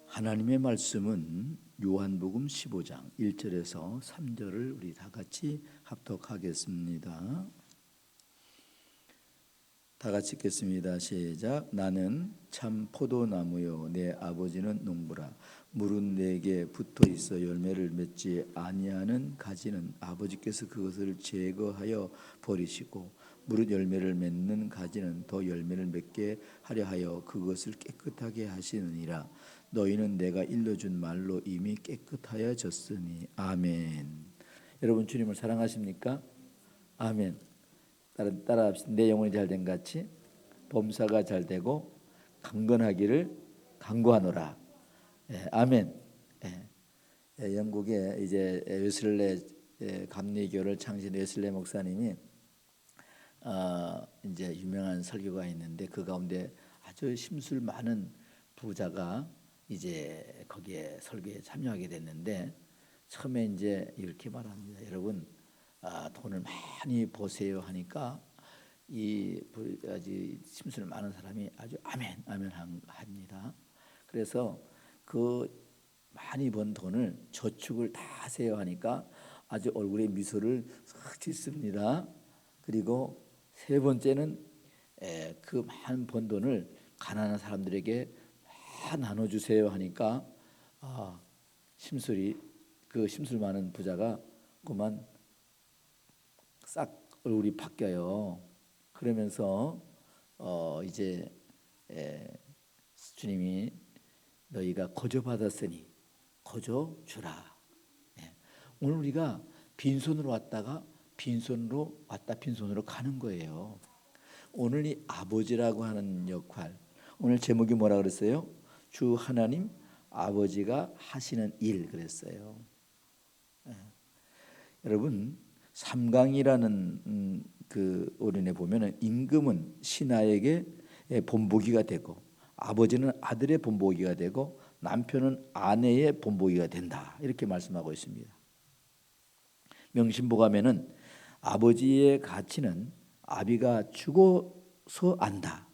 하나님의 말씀은 요한복음 15장 1절에서 3절을 우리 다 같이 합독하겠습니다. 다 같이 읽겠습니다. 시작. 나는 참 포도나무요 내 아버지는 농부라. 물은 내게 붙어 있어 열매를 맺지 아니하는 가지는 아버지께서 그것을 제거하여 버리시고 무릇 열매를 맺는 가지는 더 열매를 맺게 하려 하여 그것을 깨끗하게 하시느니라. 너희는 내가 일러준 말로 이미 깨끗하여졌으니. 아멘. 여러분 주님을 사랑하십니까? 아멘. 따라합시다. 내 영혼이 잘된 같이 범사가 잘되고 강건하기를 강구하노라. 아멘. 영국의 이제 웨슬레 감리교를 창시한 웨슬레 목사님이 이제 유명한 설교가 있는데 그 가운데 아주 심술 많은 부자가 이제 거기에 설교에 참여하게 됐는데 처음에 이제 이렇게 말합니다. 여러분 돈을 많이 버세요 하니까 이 아주 심술 많은 사람이 아주 아멘 아멘 합니다. 그래서 그 많이 번 돈을 저축을 다 하세요 하니까 아주 얼굴에 미소를 싹 짓습니다. 그리고 세 번째는 그 많은 번 돈을 가난한 사람들에게 다 나눠주세요 하니까 그 심술 많은 부자가 그만 싹 얼굴이 바뀌어요. 그러면서 이제 주님이 너희가 거저 받았으니 거저 주라. 오늘 우리가 빈손으로 왔다가 빈손으로 왔다 빈손으로 가는 거예요. 오늘 이 아버지라고 하는 역할, 오늘 제목이 뭐라 그랬어요? 주 하나님 아버지가 하시는 일 그랬어요. 여러분 삼강이라는 그 어린애 보면은 임금은 신하에게 본보기가 되고 아버지는 아들의 본보기가 되고 남편은 아내의 본보기가 된다 이렇게 말씀하고 있습니다. 명심보감에는 아버지의 가치는 아비가 죽어서 안다.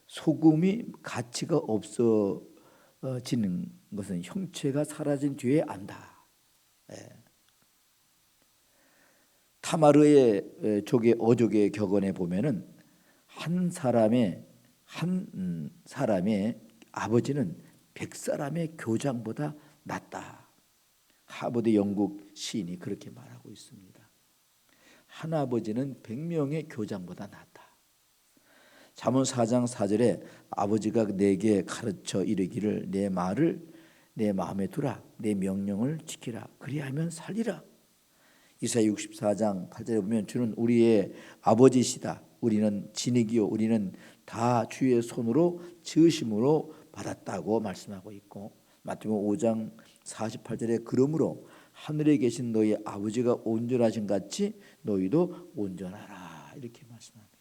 소금이 가치가 없어지는 것은 형체가 사라진 뒤에 안다. 타마르의 족의 어족의 격언에 보면은 한 사람의 아버지는 100사람의 교장보다 낫다. 하버드 영국 시인이 그렇게 말하고 있습니다. 한 아버지는 100명의 교장보다 낫다. 잠언 4장 4절에 아버지가 내게 가르쳐 이르기를 내 말을 내 마음에 두라 내 명령을 지키라 그리하면 살리라. 이사야 64장 8절에 보면 주는 우리의 아버지시다. 우리는 진흙이요 우리는 다 주의 손으로 지으심으로 받았다고 말씀하고 있고 마태복음 5장 48절에 그러므로 하늘에 계신 너희 아버지가 온전하신 같이 너희도 온전하라 이렇게 말씀합니다.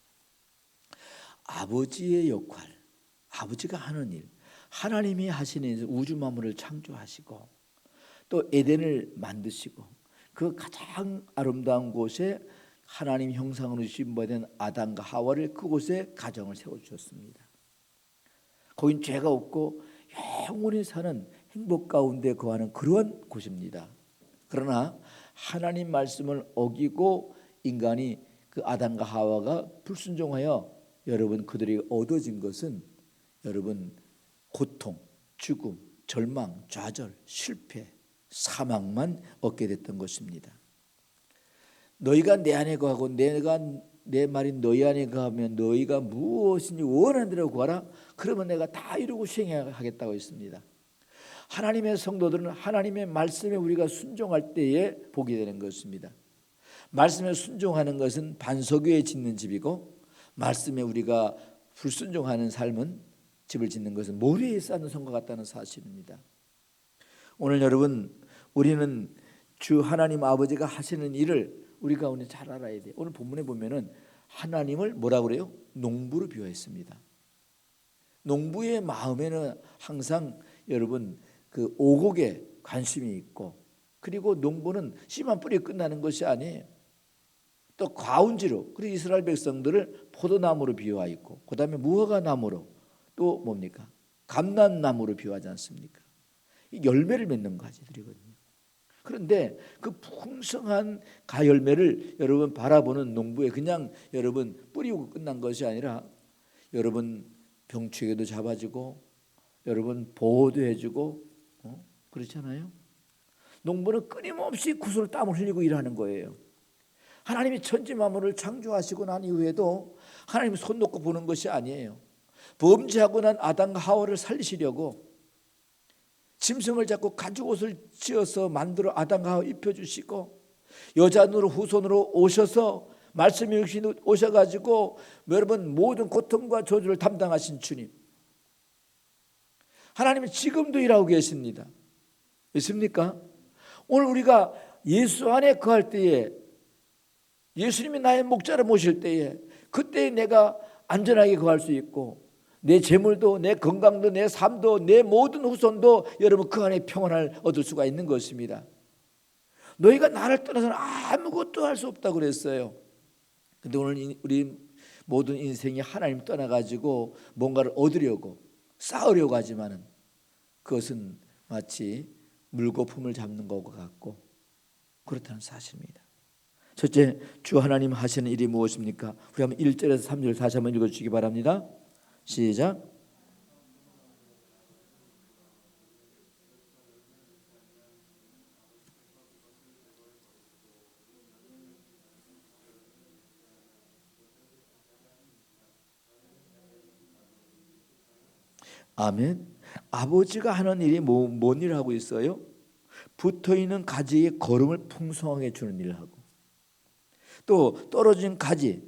아버지의 역할, 아버지가 하는 일, 하나님이 하시는 일, 우주 만물을 창조하시고 또 에덴을 만드시고 그 가장 아름다운 곳에 하나님 형상으로 신부된 아담과 하와를 그곳에 가정을 세워주셨습니다. 거긴 죄가 없고 영원히 사는 행복 가운데 거하는 그런 곳입니다. 그러나 하나님 말씀을 어기고 인간이 그 아담과 하와가 불순종하여 여러분 그들이 얻어진 것은 여러분 고통, 죽음, 절망, 좌절, 실패, 사망만 얻게 됐던 것입니다. 너희가 내 안에 거하고 내가 내 말이 너희 안에 거하면 너희가 무엇이니 원하는 대로 구하라. 그러면 내가 다 이루고 시행하겠다고 했습니다. 하나님의 성도들은 하나님의 말씀에 우리가 순종할 때에 복이 되는 것입니다. 말씀에 순종하는 것은 반석 위에 짓는 집이고 말씀에 우리가 불순종하는 삶은 집을 짓는 것은 모래에 쌓는 성과 같다는 사실입니다. 오늘 여러분 우리는 주 하나님 아버지가 하시는 일을 우리 가운데 잘 알아야 돼요. 오늘 본문에 보면은 하나님을 뭐라고 그래요? 농부로 비유했습니다. 농부의 마음에는 항상 여러분 그 오곡에 관심이 있고 그리고 농부는 씨만 뿌리 끝나는 것이 아니에요. 또 과운지로 그리고 이스라엘 백성들을 포도나무로 비유하여 있고 그 다음에 무화과 나무로 또 뭡니까? 감람나무로 비유하지 않습니까? 열매를 맺는 가지들이거든요. 그런데 그 풍성한 가열매를 여러분 바라보는 농부에 그냥 여러분 뿌리고 끝난 것이 아니라 여러분 병충해도 잡아주고 여러분 보호도 해주고 그렇잖아요. 농부는 끊임없이 구슬 땀을 흘리고 일하는 거예요. 하나님이 천지 만물을 창조하시고 난 이후에도 하나님이 손 놓고 보는 것이 아니에요. 범죄하고 난 아담과 하와를 살리시려고 짐승을 잡고 가죽옷을 지어서 만들어 아담과 하와 입혀주시고 여자으로 후손으로 오셔서 말씀이 역시 오셔가지고 여러분 모든 고통과 저주를 담당하신 주님, 하나님은 지금도 일하고 계십니다. 믿습니까? 오늘 우리가 예수 안에 거할 때에, 예수님이 나의 목자를 모실 때에, 그때 내가 안전하게 거할 수 있고 내 재물도 내 건강도 내 삶도 내 모든 후손도 여러분 그 안에 평안을 얻을 수가 있는 것입니다. 너희가 나를 떠나서는 아무것도 할 수 없다고 그랬어요. 근데 오늘 우리 모든 인생이 하나님 떠나가지고 뭔가를 얻으려고 쌓으려고 하지만은 그것은 마치 물거품을 잡는 것과 같고 그렇다는 사실입니다. 첫째, 주 하나님 하시는 일이 무엇입니까? 우리 한번 1절에서 3절 다시 한번 읽어주시기 바랍니다. 시작. 아멘. 아버지가 하는 일이 뭔 일을 하고 있어요? 붙어있는 가지의 거름을 풍성하게 주는 일을 하고, 또 떨어진 가지,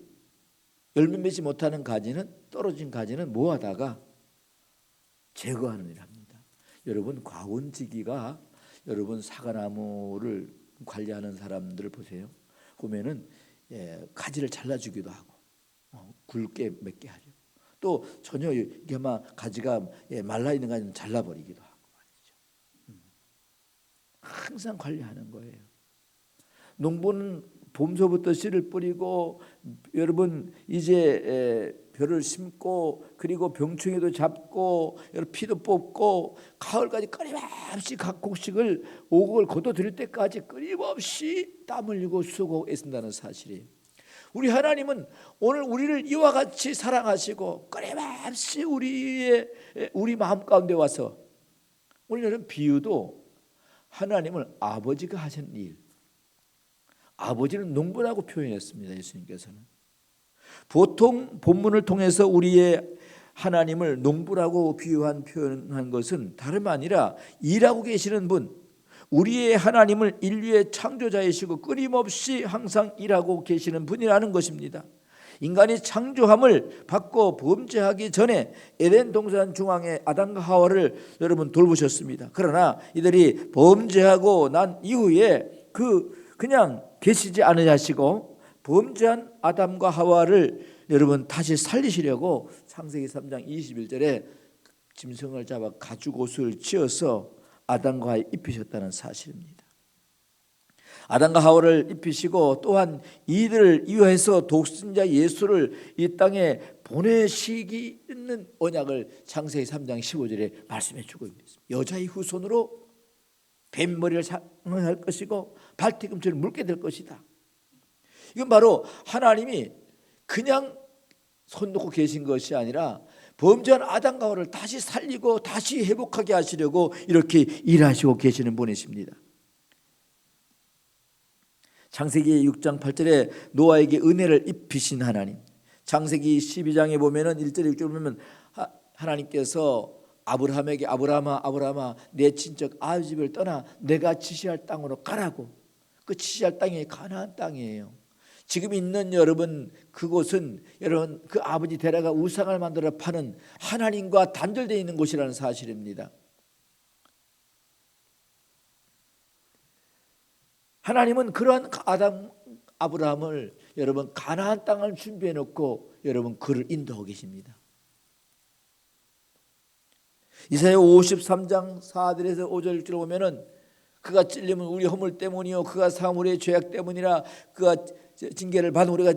열매 맺지 못하는 가지는, 떨어진 가지는 모아다가 제거하는 일을 합니다. 여러분 과원지기가 여러분 사과나무를 관리하는 사람들을 보세요. 보면은 가지를 잘라주기도 하고 굵게 맺게 하죠. 또 전혀 이게 막 가지가 말라 있는 가지는 잘라버리기도 하고 말이죠. 항상 관리하는 거예요. 농부는 봄서부터 씨를 뿌리고 여러분 이제 벼를 심고 그리고 병충해도 잡고 여러분 피도 뽑고 가을까지 끊임없이 각 곡식을 오곡을 거둬들일 때까지 끊임없이 땀 흘리고 수고 애쓴다는 사실이에요. 우리 하나님은 오늘 우리를 이와 같이 사랑하시고 끊임없이 우리 마음 가운데 와서, 오늘 이런 비유도 하나님을 아버지가 하신 일, 아버지는 농부라고 표현했습니다. 예수님께서는 보통 본문을 통해서 우리의 하나님을 농부라고 표현한 것은 다름 아니라 일하고 계시는 분, 우리의 하나님을 인류의 창조자이시고 끊임없이 항상 일하고 계시는 분이라는 것입니다. 인간이 창조함을 받고 범죄하기 전에 에덴 동산 중앙에 아담과 하와를 여러분 돌보셨습니다. 그러나 이들이 범죄하고 난 이후에 그냥 계시지 않으시고 범죄한 아담과 하와를 여러분 다시 살리시려고 창세기 3장 21절에 짐승을 잡아 가죽옷을 지어서 아담과 하와에 입히셨다는 사실입니다. 아담과 하와를 입히시고 또한 이들을 위해서 독생자 예수를 이 땅에 보내시기는 언약을 창세기 3장 15절에 말씀해 주고 있습니다. 여자의 후손으로 뱀머리를 할 것이고 발뒤꿈치를 물게 될 것이다. 이건 바로 하나님이 그냥 손 놓고 계신 것이 아니라 범죄한 아담과 하와를 다시 살리고 다시 회복하게 하시려고 이렇게 일하시고 계시는 분이십니다. 창세기 6장 8절에 노아에게 은혜를 입히신 하나님, 창세기 12장에 보면은 1절 6절 보면 하나님께서 아브라함에게 아브라함아 내 친척 아비 집을 떠나 내가 지시할 땅으로 가라고. 그 지시할 땅이 가나안 땅이에요. 지금 있는 여러분 그곳은 여러분 그 아버지 데라가 우상을 만들어 파는 하나님과 단절되어 있는 곳이라는 사실입니다. 하나님은 그러한 아브라함을 여러분 가나안 땅을 준비해 놓고 여러분 그를 인도하고 계십니다. 이사야 53장 4절에서 5절을 보면은 그가 찔림은 우리 허물 때문이요 그가 사물의 죄악 때문이라 그가 징계를 받은 우리가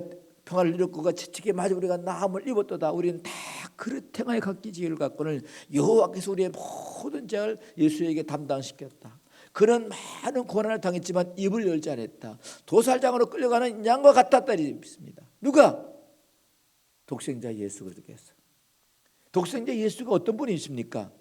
평화를 이루고가 채찍에 맞아 우리가 나음을 입었도다. 우리는 다 그릇 행하여 각기 지혜를 갖고는 여호와께서 우리의 모든 죄를 예수에게 담당시켰다. 그는 많은 고난을 당했지만 입을 열지 않았다. 도살장으로 끌려가는 양과 같았다 믿습니다. 누가? 독생자 예수 그리스도께서. 독생자 예수가 어떤 분이십니까?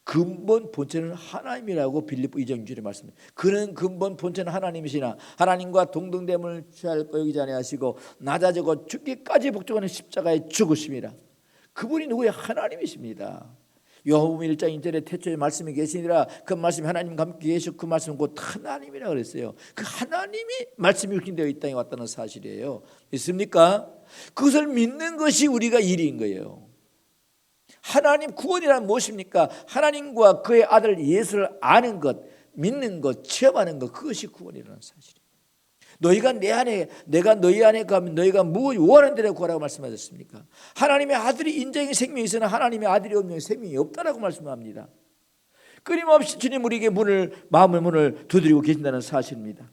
근본 본체는 하나님이라고 빌립보 2장 6절에 말씀합니다. 그는 근본 본체는 하나님이시나 하나님과 동등됨을 취할 거 여기지 아니하시고 낮아지고 죽기까지 복종하는 십자가에 죽으심이라. 그분이 누구예요? 하나님이십니다. 요한복음 1장 1절에 태초에 말씀이 계시니라. 그 말씀이 하나님과 함께 계시고 그 말씀은 곧 하나님이라 그랬어요. 그 하나님이 말씀이 육신되어 이 땅에 왔다는 사실이에요. 믿습니까? 그것을 믿는 것이 우리가 일인 거예요. 하나님 구원이란 무엇입니까? 하나님과 그의 아들 예수를 아는 것, 믿는 것, 체험하는 것, 그것이 구원이라는 사실이에요. 너희가 내 안에, 내가 너희 안에 가면 너희가 무엇 원하는 대로 구하라고 말씀하셨습니까? 하나님의 아들이 인자의 생명이 있으나 하나님의 아들이 없는 생명이 없다라고 말씀합니다. 끊임없이 주님 우리에게 마음의 문을 두드리고 계신다는 사실입니다.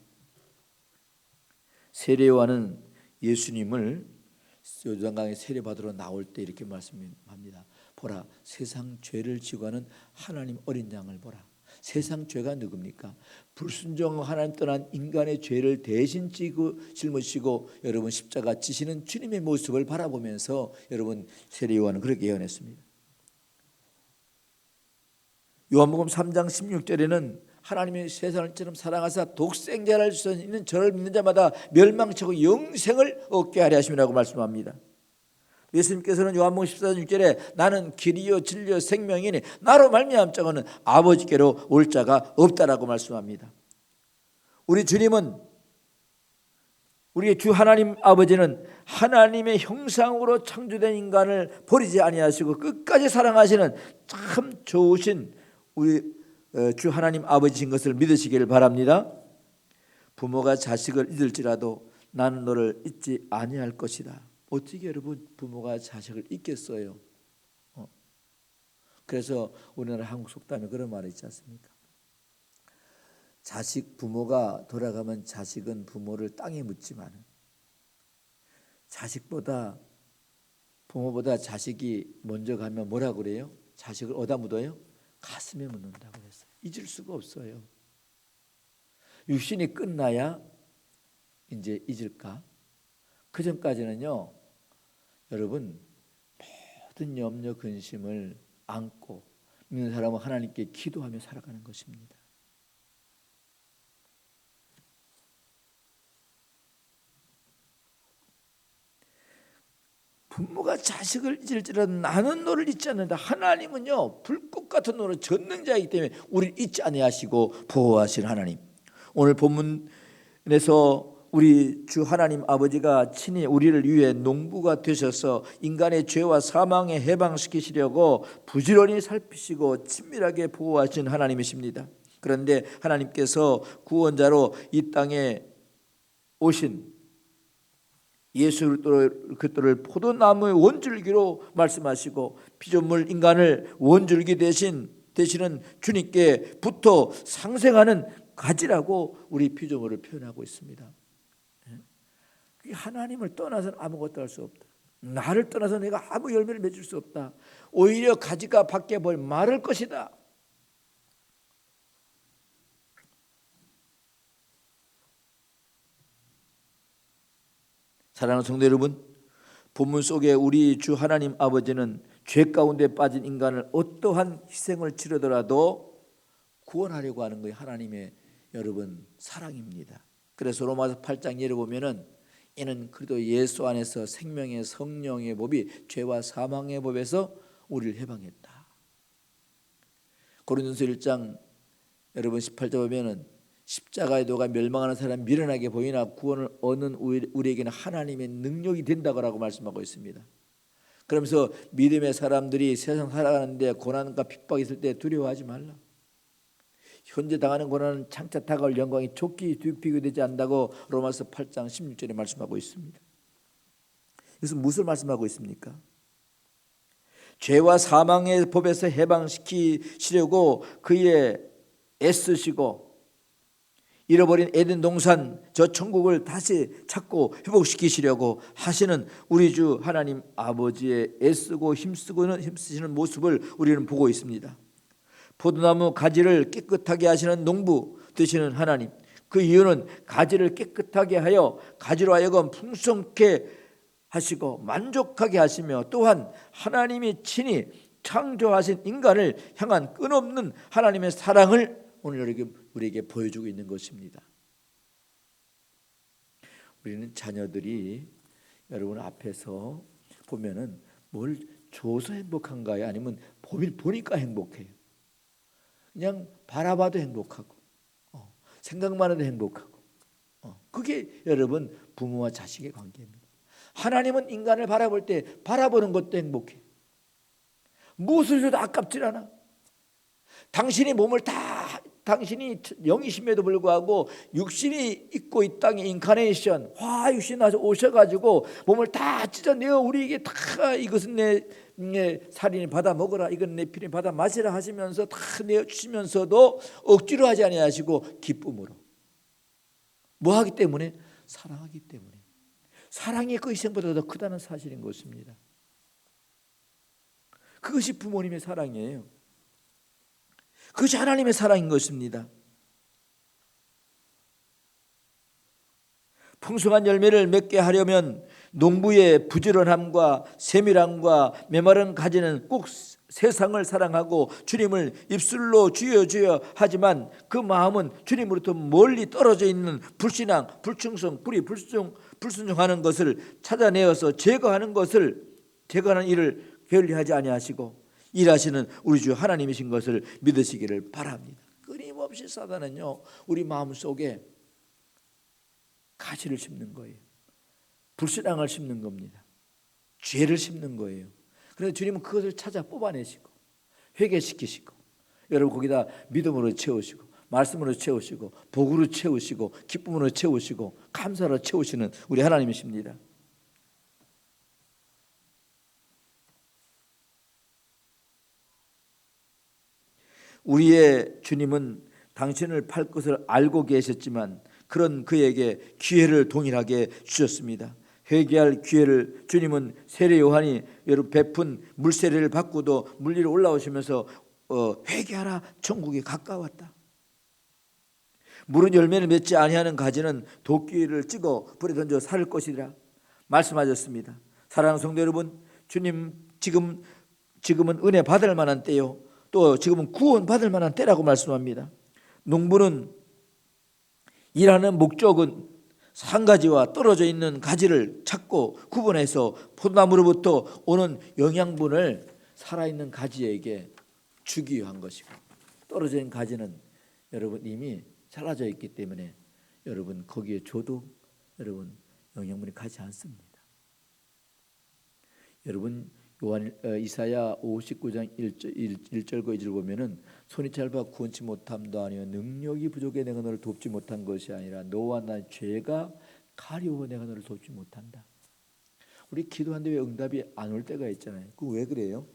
세례요한은 예수님을 요단강에 세례받으러 나올 때 이렇게 말씀합니다. 보라, 세상 죄를 지고 하는 하나님 어린 양을 보라. 세상 죄가 누굽니까? 불순종 하나님 떠난 인간의 죄를 대신 짊으시고 여러분 십자가 지시는 주님의 모습을 바라보면서 여러분 세례 요한은 그렇게 예언했습니다. 요한복음 3장 16절에는 하나님의 세상을 처럼 사랑하사 독생자를 주시는 저를 믿는 자마다 멸망치고 영생을 얻게 하려 하심이라고 말씀합니다. 예수님께서는 요한복음 14장 6절에 나는 길이요 진리요 생명이니 나로 말미암은 자는 아버지께로 올 자가 없다라고 말씀합니다. 우리 주님은, 우리의 주 하나님 아버지는 하나님의 형상으로 창조된 인간을 버리지 아니하시고 끝까지 사랑하시는 참 좋으신 우리 주 하나님 아버지신 것을 믿으시기를 바랍니다. 부모가 자식을 잊을지라도 나는 너를 잊지 아니할 것이다. 어떻게 여러분 부모가 자식을 잊겠어요? 그래서 우리나라 한국 속담에 그런 말이 있지 않습니까? 부모가 돌아가면 자식은 부모를 땅에 묻지만 부모보다 자식이 먼저 가면 뭐라고 그래요? 자식을 어디다 묻어요? 가슴에 묻는다고 했어요. 잊을 수가 없어요. 육신이 끝나야 이제 잊을까? 그 전까지는요, 여러분 모든 염려 근심을 안고 믿는 사람은 하나님께 기도하며 살아가는 것입니다. 부모가 자식을 잊을지라도 나는 너를 잊지 않는다. 하나님은요 불꽃 같은 너로 전능자이기 때문에 우리를 잊지 아니하시고 보호하실 하나님. 오늘 본문에서 우리 주 하나님 아버지가 친히 우리를 위해 농부가 되셔서 인간의 죄와 사망에 해방시키시려고 부지런히 살피시고 친밀하게 보호하신 하나님이십니다. 그런데 하나님께서 구원자로 이 땅에 오신 예수 그리스도를 포도나무의 원줄기로 말씀하시고 피조물 인간을 원줄기 되시는 주님께 붙어 상생하는 가지라고 우리 피조물을 표현하고 있습니다. 하나님을 떠나서는 아무것도 할 수 없다. 나를 떠나서 내가 아무 열매를 맺을 수 없다. 오히려 가지가 밖에 벌 마를 것이다. 사랑하는 성도 여러분, 본문 속에 우리 주 하나님 아버지는 죄 가운데 빠진 인간을 어떠한 희생을 치르더라도 구원하려고 하는 것이 하나님의 여러분 사랑입니다. 그래서 로마서 8장 예를 보면은 이는 그리스도 예수 안에서 생명의 성령의 법이 죄와 사망의 법에서 우리를 해방했다. 고린도서 1장 여러분 18절 보면은 십자가의 도가 멸망하는 사람 미련하게 보이나 구원을 얻는 우리에게는 하나님의 능력이 된다고 말씀하고 있습니다. 그러면서 믿음의 사람들이 세상 살아가는데 고난과 핍박이 있을 때 두려워하지 말라. 현재 당하는 고난은 장차 다가올 영광이 좋게 비교되지 않는다고 로마서 8장 16절에 말씀하고 있습니다. 그래서 무엇을 말씀하고 있습니까? 죄와 사망의 법에서 해방시키시려고 그의 애쓰시고 잃어버린 에덴 동산 저 천국을 다시 찾고 회복시키시려고 하시는 우리 주 하나님 아버지의 애쓰고 힘쓰시는 모습을 우리는 보고 있습니다. 포도나무 가지를 깨끗하게 하시는 농부 되시는 하나님, 그 이유는 가지를 깨끗하게 하여 가지로 하여금 풍성케 하시고 만족하게 하시며, 또한 하나님이 친히 창조하신 인간을 향한 끊없는 하나님의 사랑을 오늘 우리에게 보여주고 있는 것입니다. 우리는 자녀들이 여러분 앞에서 보면은 뭘 줘서 행복한가요? 아니면 보니까 행복해요? 그냥 바라봐도 행복하고 생각만 해도 행복하고, 그게 여러분 부모와 자식의 관계입니다. 하나님은 인간을 바라볼 때 바라보는 것도 행복해. 무엇을 줘도 아깝질 않아. 당신이 몸을 다, 당신이 영이심에도 불구하고 육신이 있고 이 땅에 인카네이션 화육신 오셔가지고 몸을 다 찢어내어 우리에게 다 이것은 내 살인이 받아 먹어라, 이건 내 피를 받아 마시라 하시면서 다 내어주시면서도 억지로 하지 아니하시고 기쁨으로. 뭐 하기 때문에? 사랑하기 때문에. 사랑이 그 희생보다 더 크다는 사실인 것입니다. 그것이 부모님의 사랑이에요. 그것이 하나님의 사랑인 것입니다. 풍성한 열매를 맺게 하려면 농부의 부지런함과 세밀함과 메마른 가지는 꼭 세상을 사랑하고 주님을 입술로 주여 주여 하지만 그 마음은 주님으로부터 멀리 떨어져 있는 불신앙, 불충성, 불순종하는 것을 찾아내어서 제거하는 일을 게을리하지 아니하시고 일하시는 우리 주 하나님이신 것을 믿으시기를 바랍니다. 끊임없이 사단은요, 우리 마음속에 가시를 심는 거예요. 불신앙을 심는 겁니다. 죄를 심는 거예요. 그래서 주님은 그것을 찾아 뽑아내시고 회개시키시고, 여러분 거기다 믿음으로 채우시고 말씀으로 채우시고 복으로 채우시고 기쁨으로 채우시고 감사로 채우시는 우리 하나님이십니다. 우리의 주님은 당신을 팔 것을 알고 계셨지만 그런 그에게 기회를 동일하게 주셨습니다. 회개할 기회를 주님은 세례 요한이 여러분 베푼 물세례를 받고도 물 위로 올라오시면서 회개하라, 천국이 가까웠다. 물은 열매를 맺지 아니하는 가지는 도끼를 찍어 불에 던져 살 것이라 말씀하셨습니다. 사랑하는 성도 여러분, 주님 지금은 은혜 받을 만한 때요, 또 지금은 구원 받을 만한 때라고 말씀합니다. 농부는 일하는 목적은 상가지와 떨어져 있는 가지를 찾고 구분해서 포도나무로부터 오는 영양분을 살아있는 가지에게 주기 위한 것이고, 떨어져 있는 가지는 여러분 이미 사라져 있기 때문에 여러분 거기에 줘도 여러분 영양분이 가지 않습니다. 여러분 이사야 59장 1절과 2절 보면은 손이 짧아 구원치 못함도 아니요 능력이 부족해 내가 너를 돕지 못한 것이 아니라 너와 나의 죄가 가려워 내가 너를 돕지 못한다. 우리 기도하는데 왜 응답이 안 올 때가 있잖아요. 그 왜 그래요?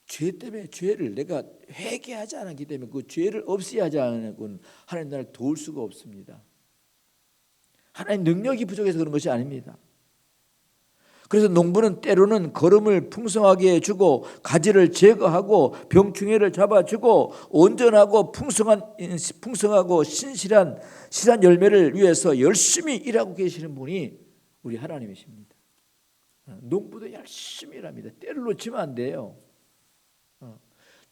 죄 때문에, 죄를 내가 회개하지 않았기 때문에, 그 죄를 없이 하지 않으면 하나님 나를 도울 수가 없습니다. 하나님 능력이 부족해서 그런 것이 아닙니다. 그래서 농부는 때로는 거름을 풍성하게 주고 가지를 제거하고 병충해를 잡아주고 온전하고 풍성하고 신실한 열매를 위해서 열심히 일하고 계시는 분이 우리 하나님이십니다. 농부도 열심히 일합니다. 때를 놓치면 안 돼요.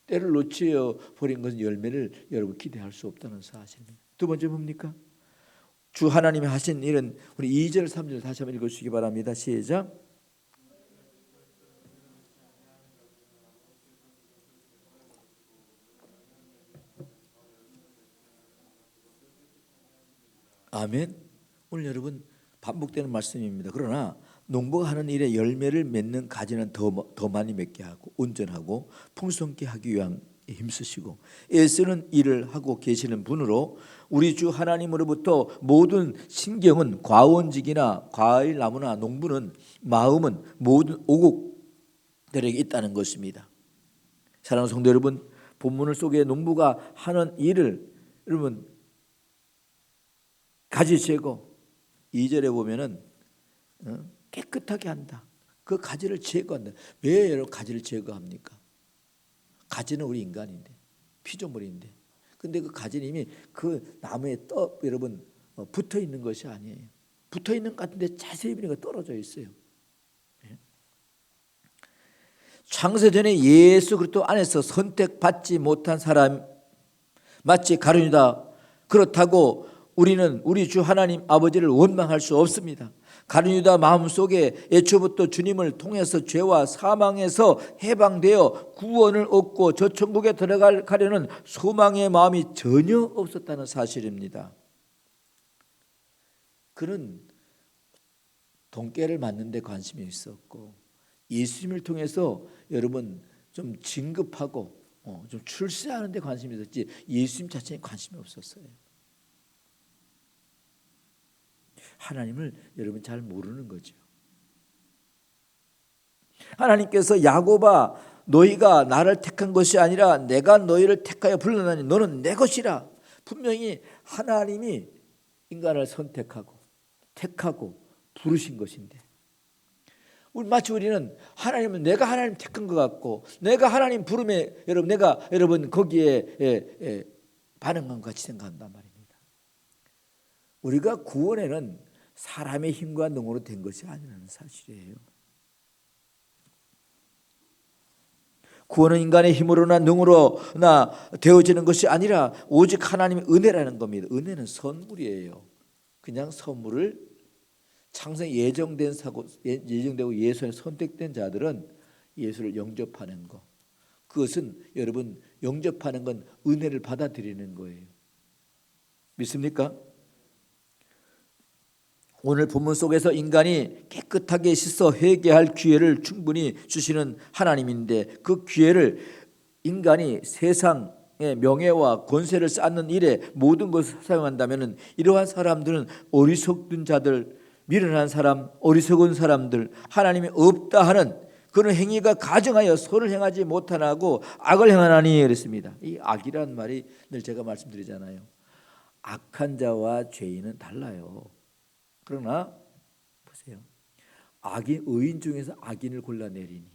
때를 놓쳐 버린 것은 열매를 여러분 기대할 수 없다는 사실입니다. 두 번째 뭡니까? 주 하나님이 하신 일은, 우리 2절 3절 다시 한번 읽어주시기 바랍니다. 시작. 아멘. 오늘 여러분 반복되는 말씀입니다. 그러나 농부가 하는 일에 열매를 맺는 가지는 더 많이 맺게 하고 온전하고 풍성케 하기 위한 힘쓰시고 애쓰는 일을 하고 계시는 분으로 우리 주 하나님으로부터 모든 신경은 과원직이나 과일나무나 농부는 마음은 모든 오국들에게 있다는 것입니다. 사랑하는 성도 여러분, 본문을 속에 농부가 하는 일을 여러분 가지 제거. 2절에 보면은 깨끗하게 한다. 그 가지를 제거한다. 왜 여러분 가지를 제거합니까? 가지는 우리 인간인데, 피조물인데. 근데 그 가지는 이미 그 나무에 여러분 붙어 있는 것이 아니에요. 붙어 있는 것 같은데 자세히 보니까 떨어져 있어요. 창세전에 예수 그리스도 안에서 선택받지 못한 사람, 마치 가룟유다. 그렇다고 우리는 우리 주 하나님 아버지를 원망할 수 없습니다. 가룟유다 마음속에 애초부터 주님을 통해서 죄와 사망에서 해방되어 구원을 얻고 저 천국에 들어가려는 소망의 마음이 전혀 없었다는 사실입니다. 그는 돈깨를 맞는 데 관심이 있었고, 예수님을 통해서 여러분 좀 진급하고 좀 출세하는 데 관심이 있었지 예수님 자체에 관심이 없었어요. 하나님을 여러분 잘 모르는 거죠. 하나님께서 야곱아, 너희가 나를 택한 것이 아니라 내가 너희를 택하여 불러나니 너는 내 것이라. 분명히 하나님이 인간을 선택하고 택하고 부르신 것인데, 마치 우리는 하나님은 내가 하나님 택한 것 같고 내가 하나님 부름에 여러분 거기에 반응한 것 같이 생각한단 말입니다. 우리가 구원에는 사람의 힘과 능으로 된 것이 아니라는 사실이에요. 구원은 인간의 힘으로나 능으로나 되어지는 것이 아니라 오직 하나님의 은혜라는 겁니다. 은혜는 선물이에요. 그냥 선물을 창세 예정되고 예수에 선택된 자들은 예수를 영접하는 것, 그것은 여러분 영접하는 건 은혜를 받아들이는 거예요. 믿습니까? 오늘 본문 속에서 인간이 깨끗하게 씻어 회개할 기회를 충분히 주시는 하나님인데, 그 기회를 인간이 세상의 명예와 권세를 쌓는 일에 모든 것을 사용한다면 이러한 사람들은 어리석은 자들, 미련한 사람, 어리석은 사람들, 하나님이 없다 하는 그런 행위가 가증하여 선을 행하지 못하고 악을 행하나니 그랬습니다. 이 악이란 말이 늘 제가 말씀드리잖아요. 악한 자와 죄인은 달라요. 그러나 보세요. 의인 중에서 악인을 골라내리니,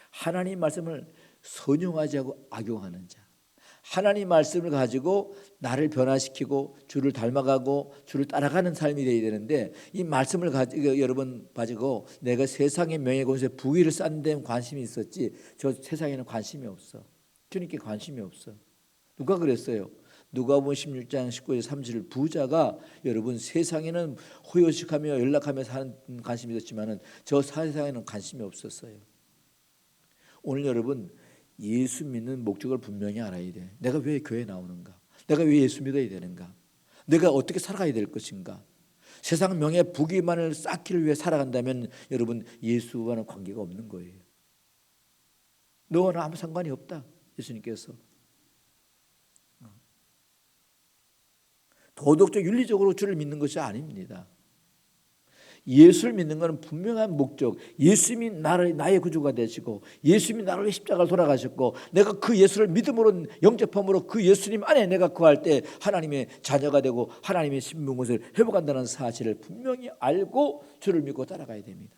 하나님 말씀을 선용하지 않고 악용하는 자, 하나님 말씀을 가지고 나를 변화시키고 주를 닮아가고 주를 따라가는 삶이 되어야 되는데, 이 말씀을 가지고 내가 세상의 명예권세 부위를 쌓는 데 관심이 있었지 저 세상에는 관심이 없어. 주님께 관심이 없어. 누가 그랬어요? 누가복음 16장 19절 30절 부자가 여러분 세상에는 호요식하며 연락하며 사는 관심이 있었지만은 저 세상에는 관심이 없었어요. 오늘 여러분 예수 믿는 목적을 분명히 알아야 돼. 내가 왜 교회에 나오는가? 내가 왜 예수 믿어야 되는가? 내가 어떻게 살아가야 될 것인가? 세상 명예 부귀만을 쌓기를 위해 살아간다면 여러분 예수와는 관계가 없는 거예요. 너와는 아무 상관이 없다. 예수님께서 도덕적 윤리적으로 주를 믿는 것이 아닙니다. 예수를 믿는 것은 분명한 목적, 예수님이 나의 구주가 되시고 예수님이 나를 위해 십자가를 돌아가셨고 내가 그 예수를 믿음으로 영접함으로 그 예수님 안에 내가 거할 때 하나님의 자녀가 되고 하나님의 신분것을 회복한다는 사실을 분명히 알고 주를 믿고 따라가야 됩니다.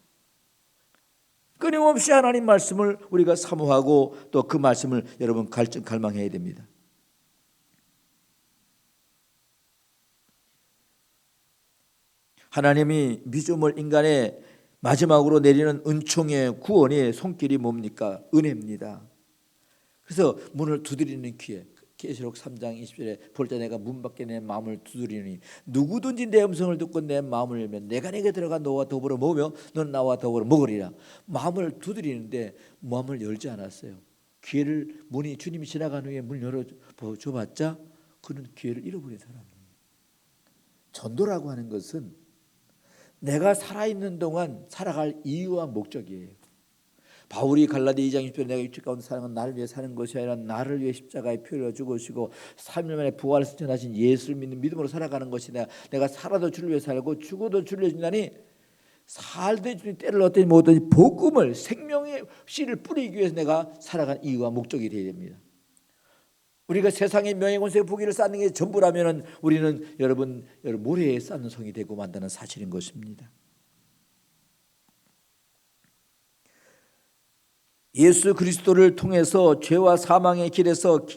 끊임없이 하나님 말씀을 우리가 사모하고 또 그 말씀을 여러분 갈망해야 됩니다. 하나님이 미조물 인간의 마지막으로 내리는 은총의 구원의 손길이 뭡니까? 은혜입니다. 그래서 문을 두드리는 기회, 계시록 3장 20절에 볼 때 내가 문 밖에 내 마음을 두드리니 누구든지 내 음성을 듣고 내 마음을 열면 내가 내게 들어가 너와 더불어 먹으며 너는 나와 더불어 먹으리라. 마음을 두드리는데 마음을 열지 않았어요. 기회를, 문이 주님이 지나간 후에 문 열어줘봤자 그는 기회를 잃어버린 사람이에요. 전도라고 하는 것은 내가 살아있는 동안 살아갈 이유와 목적이에요. 바울이 갈라디 2장 20절에 내가 육체 가운데 사는 건 나를 위해 사는 것이 아니라 나를 위해 십자가에 피 흘려 죽으시고 3일 만에 부활해서 전하신 예수를 믿는 믿음으로 살아가는 것이다. 내가 살아도 주를 위해 살고 죽어도 주를 위해 죽나니 살되 주님 때를 어떠지 못하지 복음을 생명의 씨를 뿌리기 위해서 내가 살아간 이유와 목적이 되어야 됩니다. 우리가 세상의 명예권세 부귀를 쌓는 게 전부라면 우리는 여러분 모래에 쌓는 성이 되고 만다는 사실인 것입니다. 예수 그리스도를 통해서 죄와 사망의 길에서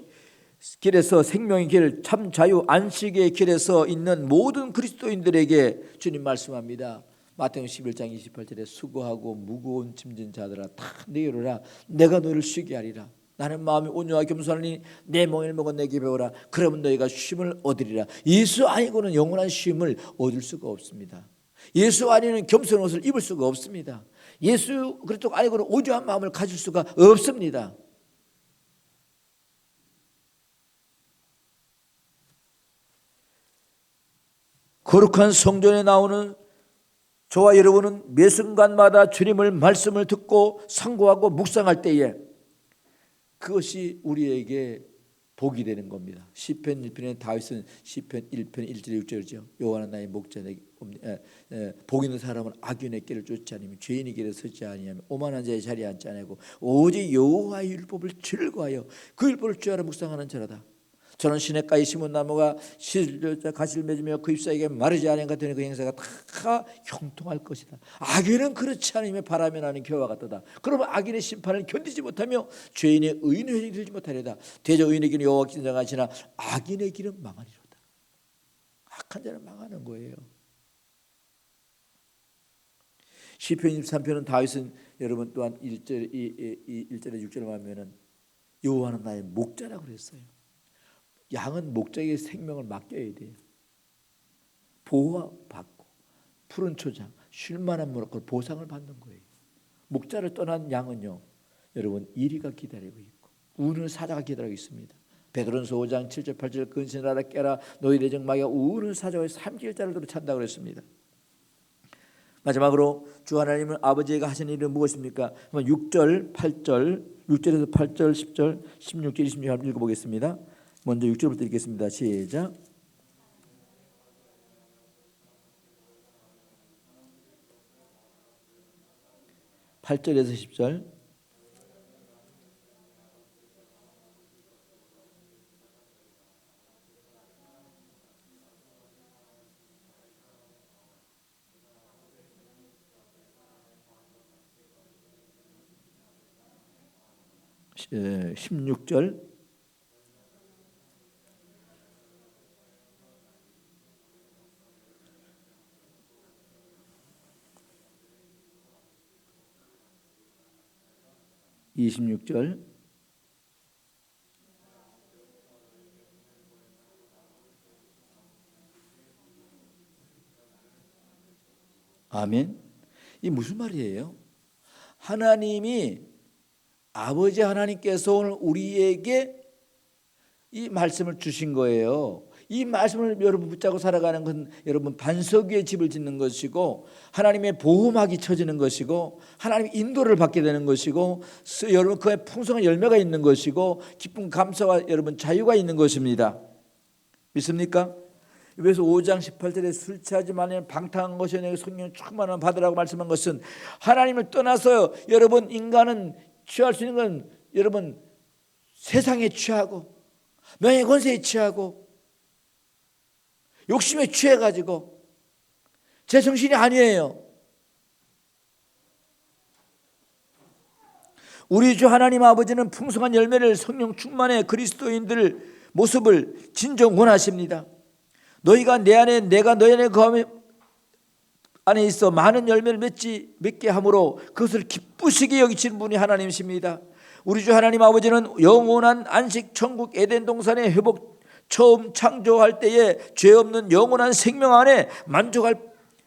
생명의 길, 참 자유 안식의 길에서 있는 모든 그리스도인들에게 주님 말씀합니다. 마태복음 11장 28절에 수고하고 무거운 짐진 자들아 다 내게 오라. 내가 너를 쉬게 하리라. 나는 마음이 온유하고 겸손하니 내 멍에를 먹어 내게 배우라. 그러면 너희가 쉼을 얻으리라. 예수 아니고는 영원한 쉼을 얻을 수가 없습니다. 예수 아니고는 겸손한 옷을 입을 수가 없습니다. 예수 그리스도 아니고는 오주한 마음을 가질 수가 없습니다. 거룩한 성전에 나오는 저와 여러분은 매 순간마다 주님을 말씀을 듣고 상고하고 묵상할 때에 그것이 우리에게 복이 되는 겁니다. 시편 1편에 다윗은 시편 1편 1절 6절이죠. 여호와는 나의 목자, 복 있는 사람은 악인의 길을 쫓지 않으며 죄인의 길에 서지 아니하며 오만한 자의 자리에 앉지 아니하고 오직 여호와의 율법을 즐거워하여 그 율법을 주하라 묵상하는 자라다. 저는 시냇가에 심은 나무가 가시를 맺으며 그 잎사귀에 마르지 않은 것 같으니 그 행사가 다 형통할 것이다. 악인은 그렇지 않으며 바람에 나는 겨와 같도다. 그러면 악인의 심판을 견디지 못하며 죄인의 의인의 회중에 들지 못하리다. 대저 의인의 길은 여호와께 인정하시나 악인의 길은 망하리로다. 악한 자는 망하는 거예요. 시편 23편은 다윗은 여러분 또한 1절에 6절에 보면은 여호와는 나의 목자라고 그랬어요. 양은 목자에게 생명을 맡겨야 돼요. 보호받고 푸른 초장, 쉴만한 무럭을 보상을 받는 거예요. 목자를 떠난 양은요, 여러분 이리가 기다리고 있고 우는 사자가 기다리고 있습니다. 베드로전서 5장 7절 8절 근신하라 깨라 너희 내적 마귀가 우는 사자와 삼킬 자를 들어 찬다고 그랬습니다. 마지막으로 주 하나님은 아버지가 하신 일은 무엇입니까? 6절 8절 6절에서 8절 10절 16절 26절 읽어보겠습니다. 먼저 6절부터 읽겠습니다. 시작. (8절에서) 10절. (16절) 26절. 아멘. 이 무슨 말이에요? 하나님이 아버지 하나님께서 오늘 우리에게 이 말씀을 주신 거예요. 이 말씀을 여러분 붙잡고 살아가는 건 여러분 반석 위에 집을 짓는 것이고 하나님의 보호막이 쳐지는 것이고 하나님의 인도를 받게 되는 것이고 여러분 그의 풍성한 열매가 있는 것이고 기쁨 감사와 여러분 자유가 있는 것입니다. 믿습니까? 그래서 5장 18절에 술 취하지 말면 방탕한 것이 아니라 성령 충만함을 받으라고 말씀한 것은 하나님을 떠나서 여러분 인간은 취할 수 있는 건 여러분 세상에 취하고 명예 권세에 취하고 욕심에 취해가지고 제 정신이 아니에요. 우리 주 하나님 아버지는 풍성한 열매를 성령 충만의 그리스도인들 모습을 진정 원하십니다. 너희가 내 안에 내가 너희 안에 거함 안에 있어 많은 열매를 맺게 함으로 그것을 기쁘시게 여기시는 분이 하나님이십니다. 우리 주 하나님 아버지는 영원한 안식 천국 에덴 동산의 회복 처음 창조할 때에 죄 없는 영원한 생명 안에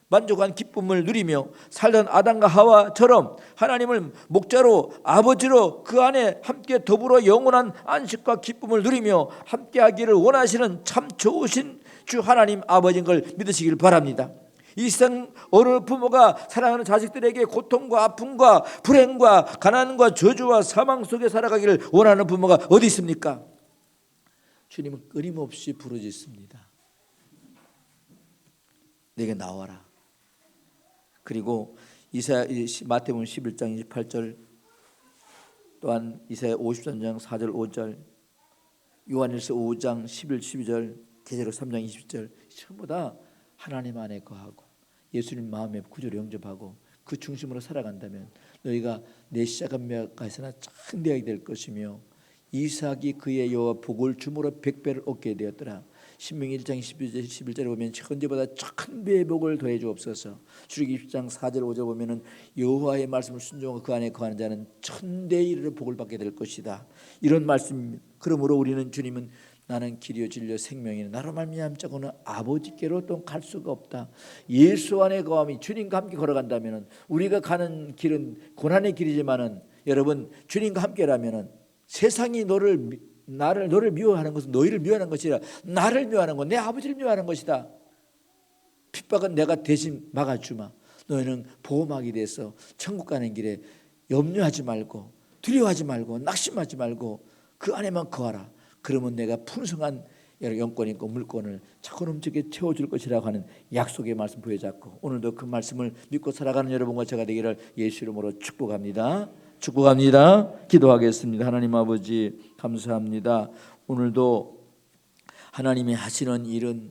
만족한 기쁨을 누리며 살던 아담과 하와처럼 하나님을 목자로 아버지로 그 안에 함께 더불어 영원한 안식과 기쁨을 누리며 함께하기를 원하시는 참 좋으신 주 하나님 아버지인 걸 믿으시길 바랍니다. 이 세상 어느 부모가 사랑하는 자식들에게 고통과 아픔과 불행과 가난과 저주와 사망 속에 살아가기를 원하는 부모가 어디 있습니까? 주님은 끊임없이 부르짖습니다. 내게 나와라. 그리고 마태복음 11장 28절 또한 이사야 53장 4절 5절 요한일서 5장 11, 12절, 계시록 3장 20절 전부 다 하나님 안에 거하고 예수님 마음의 구조를 영접하고 그 중심으로 살아간다면 너희가 내 시작한 멸각에서나 창대하게 될 것이며 이삭이 그의 여호와 복을 주므로 100배를 얻게 되었더라. 신명기 1장 11절에 보면 현재보다 1000배의 복을 더해 주옵소서. 출애굽기 20장 4절 5절 보면은 여호와의 말씀을 순종하고 그 안에 거하는 자는 1000대에 이르러 복을 받게 될 것이다. 이런 말씀. 그러므로 우리는 주님은 나는 길이요 진리요 생명이니 나로 말미암자고는 아버지께로 또 갈 수가 없다. 예수 안에 거함이 주님과 함께 걸어간다면은 우리가 가는 길은 고난의 길이지만은 여러분 주님과 함께라면은 세상이 너를 미워하는 것은 너희를 미워하는 것이라 나를 미워하는 것 내 아버지를 미워하는 것이다. 핍박은 내가 대신 막아주마. 너희는 보호막이 돼서 천국 가는 길에 염려하지 말고 두려워하지 말고 낙심하지 말고 그 안에만 거하라. 그러면 내가 풍성한 영권 있고 물권을 차고 넘치게 채워줄 것이라고 하는 약속의 말씀 보여잡고 오늘도 그 말씀을 믿고 살아가는 여러분과 제가 되기를 예수 이름으로 축복합니다. 기도하겠습니다. 하나님 아버지 감사합니다. 오늘도 하나님이 하시는 일은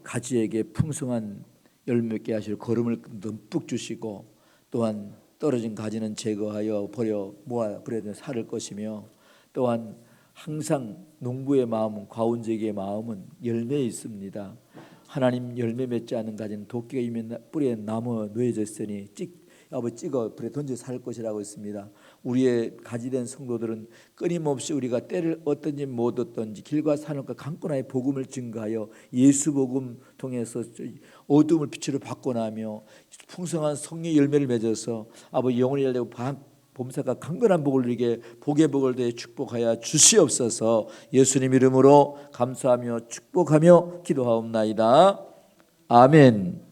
가지에게 풍성한 열매 맺게 하시고 걸음을 듬뿍 주시고 또한 떨어진 가지는 제거하여 버려 모아 버려야 살을 것이며 또한 항상 농부의 마음은 과운제기의 마음은 열매에 있습니다. 하나님 열매 맺지 않는 가지는 도끼가 이미 뿌리에 남아 놓여져 있으니 찍어 불에 던져 살 것이라고 했습니다. 우리의 가지된 성도들은 끊임없이 우리가 때를 얻든지 못 얻든지 길과 산업과 강권하의 복음을 증거하여 예수 복음 통해서 어둠을 빛으로 바꿔나며 풍성한 성령의 열매를 맺어서 아버지 영혼이 열리고 범사가 강건한 복을 누리게 복의 복을 더해 축복하여 주시옵소서. 예수님 이름으로 감사하며 축복하며 기도하옵나이다. 아멘.